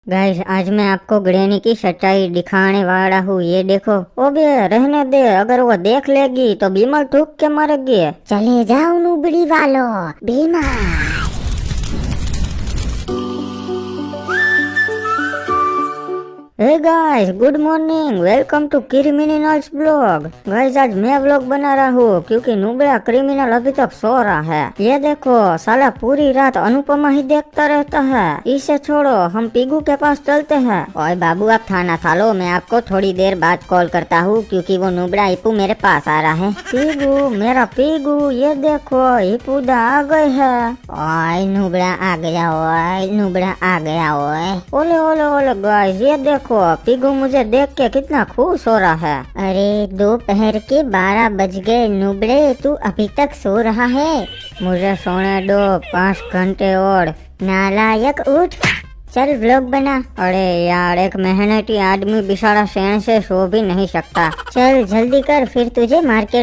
Guys आज मैं आपको ग्रैनी की सच्चाई दिखाने वाला हूँ। ये देखो। ओबे रहने दे, अगर वो देख लेगी तो बीमल ठूक के मरेगी। चले जाओ नुबड़ी वालो बीमार। Hey guys, good morning, welcome to criminals blog. Guys आज मैं व्लॉग बना रहा हूँ क्योंकि नुबड़ा क्रिमिनल अभी तक सो रहा है। ये देखो साला पूरी रात अनुपमा ही देखता रहता है। इसे छोड़ो, हम पीगू के पास चलते हैं। ओए बाबू आप खाना खा लो, मैं आपको थोड़ी देर बाद कॉल करता हूँ क्योंकि वो नुबड़ा हिप्पू मेरे पास आ रहा है। पीगू, मेरा पीगू, ये देखो हिप्पूदा आ गए है। ओए नुबड़ा आ गया, ओए नुबड़ा आ गया। ओए ओले ओले ओले गाइस, ये देखो पीगू मुझे देख के कितना खुश हो रहा है। अरे दोपहर के 12 बज गए नुबड़े, तू अभी तक सो रहा है? मुझे सोने दो 5 घंटे और। नालायक उठ, चल व्लॉग बना। अरे यार, एक मेहनती आदमी बेचारा चैन से सो भी नहीं सकता। चल जल्दी कर, फिर तुझे मार्केट